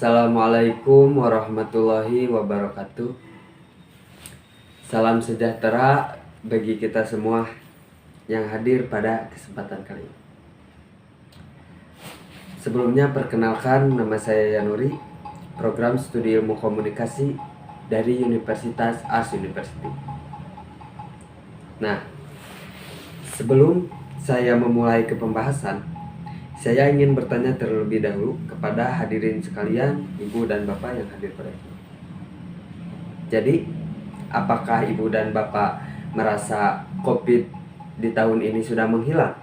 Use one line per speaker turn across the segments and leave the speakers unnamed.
Assalamualaikum warahmatullahi wabarakatuh. Salam sejahtera bagi kita semua yang hadir pada kesempatan kali ini. Sebelumnya perkenalkan, nama saya Yanuri, program studi ilmu komunikasi dari Universitas Ars University. Nah, sebelum saya memulai ke pembahasan, saya ingin bertanya terlebih dahulu kepada hadirin sekalian, ibu dan bapak yang hadir pada ini. Jadi, apakah ibu dan bapak merasa COVID di tahun ini sudah menghilang?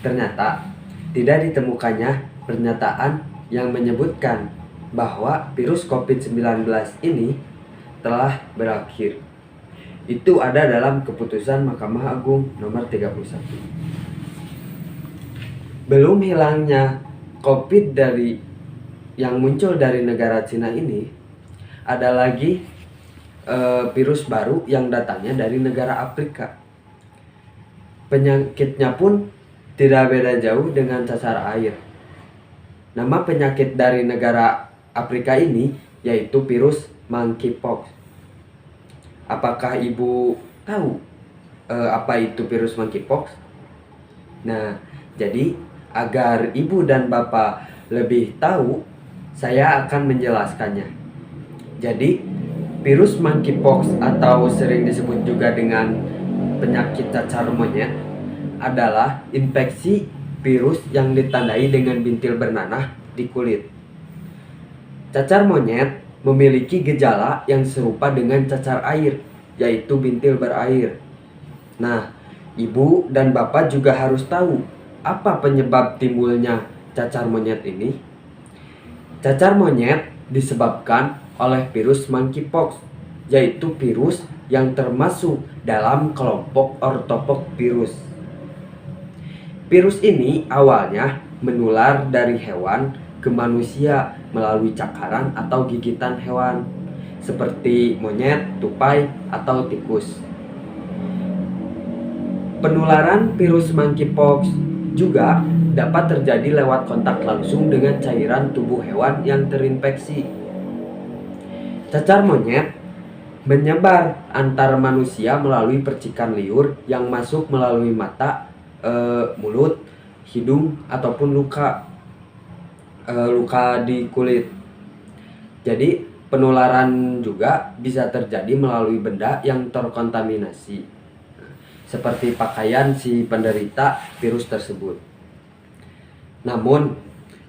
Ternyata tidak ditemukannya pernyataan yang menyebutkan bahwa virus COVID-19 ini telah berakhir. Itu ada dalam keputusan Mahkamah Agung nomor 31. Belum hilangnya COVID yang muncul dari negara Cina ini, ada lagi virus baru yang datangnya dari negara Afrika. Penyakitnya pun tidak beda jauh dengan cacar air. Nama penyakit dari negara Afrika ini yaitu virus monkeypox. Apakah ibu tahu apa itu virus monkeypox? Nah, jadi agar ibu dan bapak lebih tahu, saya akan menjelaskannya. Jadi, virus monkeypox atau sering disebut juga dengan penyakit cacar monyet adalah infeksi virus yang ditandai dengan bintil bernanah di kulit. Cacar monyet memiliki gejala yang serupa dengan cacar air, yaitu bintil berair. Nah, ibu dan bapak juga harus tahu apa penyebab timbulnya cacar monyet ini. Cacar monyet disebabkan oleh virus monkeypox, yaitu virus yang termasuk dalam kelompok ortopoxvirus. Virus ini awalnya menular dari hewan ke manusia melalui cakaran atau gigitan hewan seperti monyet, tupai, atau tikus. Penularan virus monkeypox juga dapat terjadi lewat kontak langsung dengan cairan tubuh hewan yang terinfeksi. Cacar monyet menyebar antar manusia melalui percikan liur yang masuk melalui mata, mulut, hidung, ataupun luka di kulit. Jadi penularan juga bisa terjadi melalui benda yang terkontaminasi, seperti pakaian si penderita virus tersebut. Namun,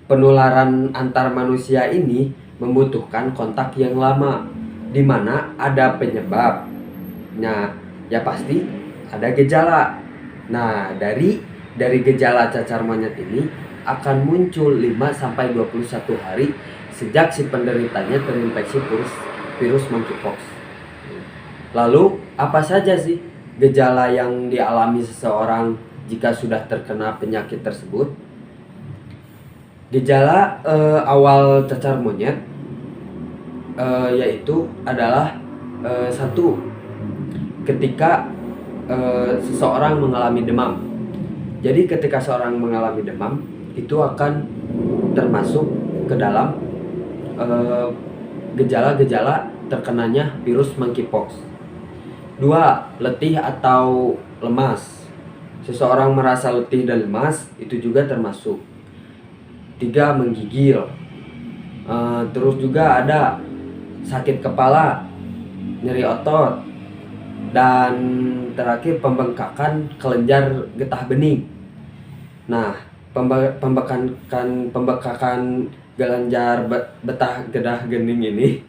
penularan antar manusia ini membutuhkan kontak yang lama, di mana ada penyebab. Nah, ya pasti ada gejala. Nah, dari gejala cacar monyet ini akan muncul 5-21 hari sejak si penderitanya terinfeksi virus monkeypox. Lalu, apa saja sih gejala yang dialami seseorang jika sudah terkena penyakit tersebut? Gejala awal cacar monyet yaitu adalah satu, ketika seseorang mengalami demam. Jadi ketika seorang mengalami demam, itu akan termasuk ke dalam gejala-gejala terkenanya virus monkeypox. 2. Letih atau lemas. Seseorang merasa letih dan lemas, itu juga termasuk. 3. Menggigil. Terus juga ada sakit kepala, nyeri otot, dan terakhir pembengkakan kelenjar getah bening. Nah, pembengkakan kelenjar getah bening ini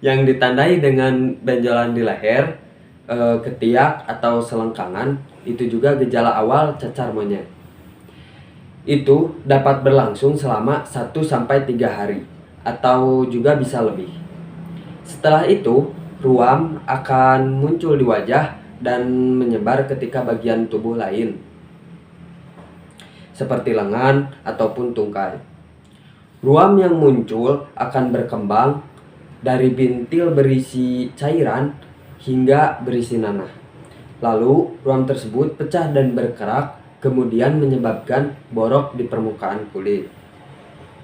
yang ditandai dengan benjolan di leher, ketiak atau selengkangan, itu juga gejala awal cacar monyet. Itu dapat berlangsung selama 1-3 hari atau juga bisa lebih. Setelah itu, ruam akan muncul di wajah dan menyebar ketika bagian tubuh lain, seperti lengan ataupun tungkai. Ruam yang muncul akan berkembang dari bintil berisi cairan hingga berisi nanah. Lalu ruam tersebut pecah dan berkerak, kemudian menyebabkan borok di permukaan kulit.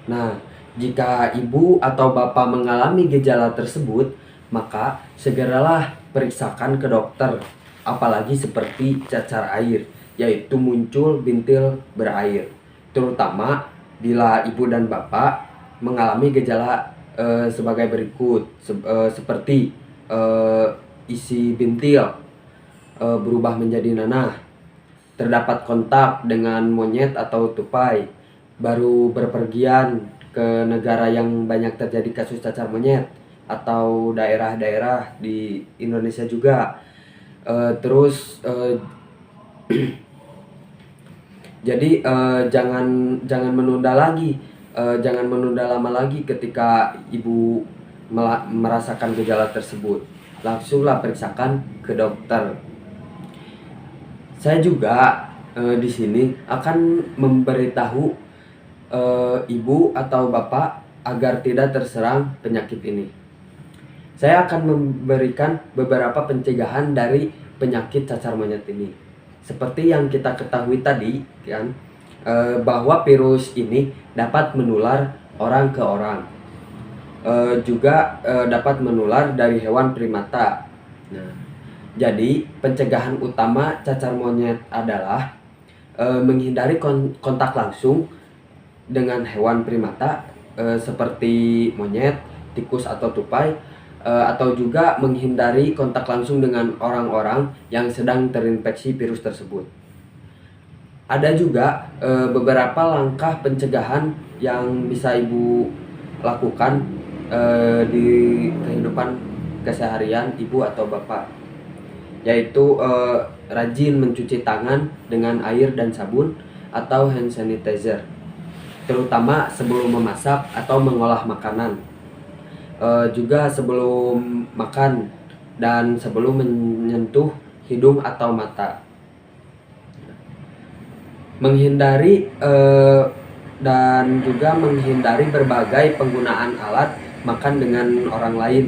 Nah, Jika ibu atau bapak mengalami gejala tersebut, maka segeralah periksakan ke dokter, apalagi seperti cacar air, yaitu muncul bintil berair. Terutama bila ibu dan bapak mengalami gejala sebagai berikut, seperti isi bintil berubah menjadi nanah, terdapat kontak dengan monyet atau tupai, baru berpergian ke negara yang banyak terjadi kasus cacar monyet atau daerah-daerah di Indonesia juga. Terus jadi jangan menunda lagi, jangan menunda lama lagi ketika ibu merasakan gejala tersebut. Langsunglah periksakan ke dokter. Saya juga di sini akan memberitahu ibu atau bapak agar tidak terserang penyakit ini. Saya akan memberikan beberapa pencegahan dari penyakit cacar monyet ini. Seperti yang kita ketahui tadi, kan, bahwa virus ini dapat menular orang ke orang, juga dapat menular dari hewan primata. Nah, jadi pencegahan utama cacar monyet adalah menghindari kontak langsung dengan hewan primata seperti monyet, tikus atau tupai, atau juga menghindari kontak langsung dengan orang-orang yang sedang terinfeksi virus tersebut. Ada juga beberapa langkah pencegahan yang bisa ibu lakukan di kehidupan keseharian ibu atau bapak, yaitu rajin mencuci tangan dengan air dan sabun atau hand sanitizer, terutama sebelum memasak atau mengolah makanan, juga sebelum makan dan sebelum menyentuh hidung atau mata. Menghindari dan juga menghindari berbagai penggunaan alat makan dengan orang lain.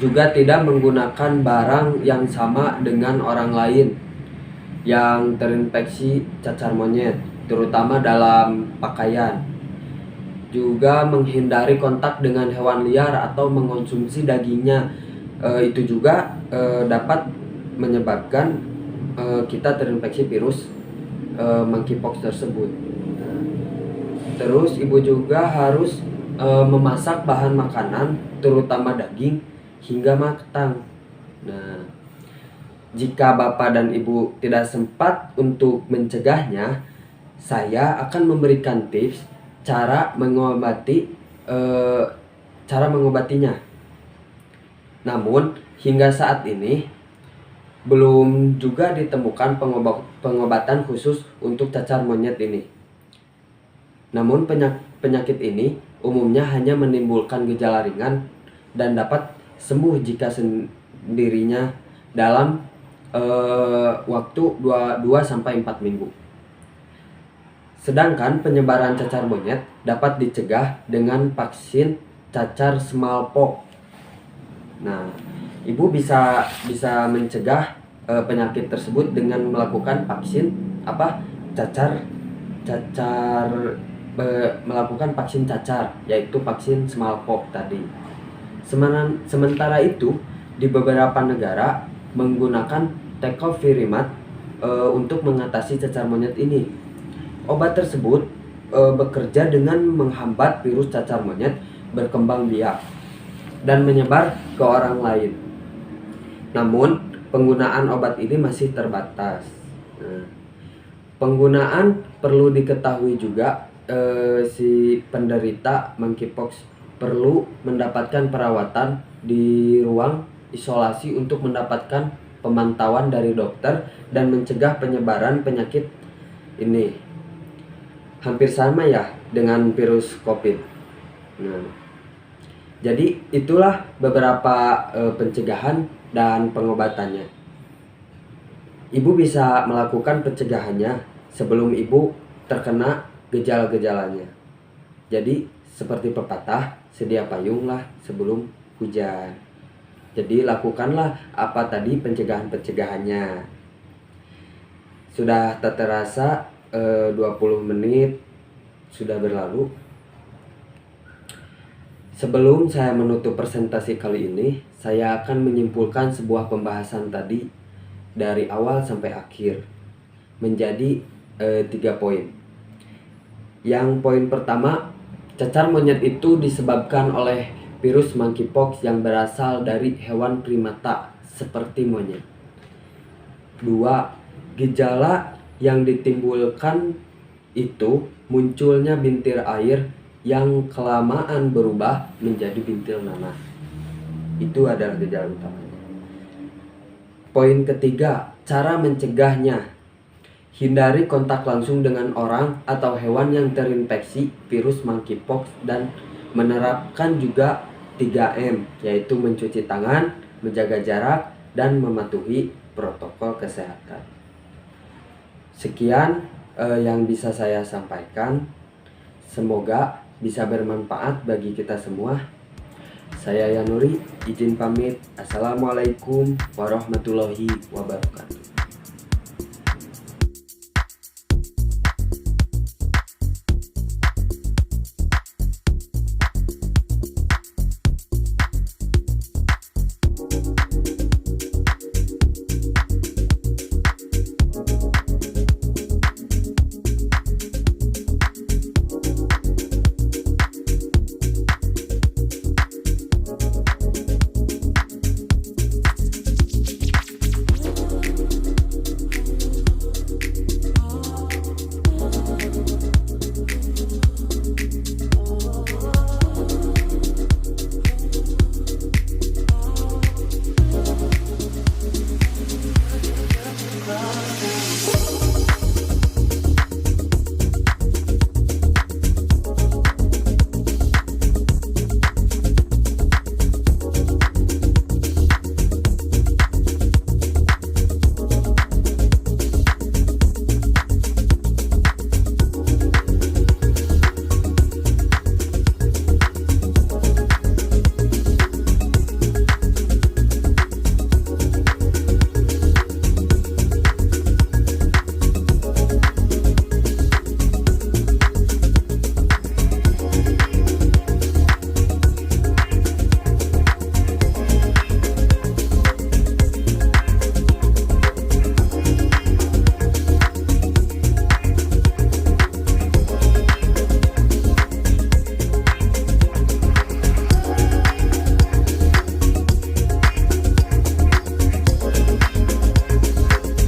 Juga tidak menggunakan barang yang sama dengan orang lain yang terinfeksi cacar monyet, terutama dalam pakaian. Juga menghindari kontak dengan hewan liar atau mengonsumsi dagingnya. Itu juga dapat menyebabkan kita terinfeksi virus monkeypox tersebut. Terus ibu juga harus memasak bahan makanan, terutama daging, hingga matang. Nah, jika bapak dan ibu tidak sempat untuk mencegahnya, saya akan memberikan tips cara mengobatinya. Namun hingga saat ini belum juga ditemukan pengobatan khusus untuk cacar monyet ini. Namun penyakit ini umumnya hanya menimbulkan gejala ringan dan dapat sembuh jika sendirinya dalam waktu 2-4 minggu. Sedangkan penyebaran cacar monyet dapat dicegah dengan vaksin cacar smallpox. Nah, ibu bisa mencegah penyakit tersebut dengan melakukan vaksin melakukan vaksin cacar, yaitu vaksin smallpox tadi. Sementara itu, di beberapa negara menggunakan tecovirimat untuk mengatasi cacar monyet ini. Obat tersebut bekerja dengan menghambat virus cacar monyet berkembang biak dan menyebar ke orang lain. Namun, penggunaan obat ini masih terbatas. Penggunaan perlu diketahui juga, si penderita monkeypox perlu mendapatkan perawatan di ruang isolasi untuk mendapatkan pemantauan dari dokter dan mencegah penyebaran penyakit ini. Hampir sama ya dengan virus COVID. Nah, jadi itulah beberapa pencegahan dan pengobatannya. Ibu bisa melakukan pencegahannya sebelum ibu terkena gejala-gejalanya. Jadi seperti pepatah, sedia payunglah sebelum hujan. Jadi lakukanlah apa tadi pencegahan-pencegahannya. Sudah tak terasa 20 menit sudah berlalu. Sebelum saya menutup presentasi kali ini, saya akan menyimpulkan sebuah pembahasan tadi dari awal sampai akhir menjadi 3 poin. Yang poin pertama, cacar monyet itu disebabkan oleh virus monkeypox yang berasal dari hewan primata seperti monyet. 2. Gejala yang ditimbulkan itu munculnya bintil air yang kelamaan berubah menjadi bintil nanah. Itu adalah gejala utamanya. Poin ketiga, cara mencegahnya. Hindari kontak langsung dengan orang atau hewan yang terinfeksi virus monkeypox dan menerapkan juga 3M, yaitu mencuci tangan, menjaga jarak, dan mematuhi protokol kesehatan. Sekian yang bisa saya sampaikan. Semoga bisa bermanfaat bagi kita semua. Saya Yanuri, izin pamit. Assalamualaikum warahmatullahi wabarakatuh.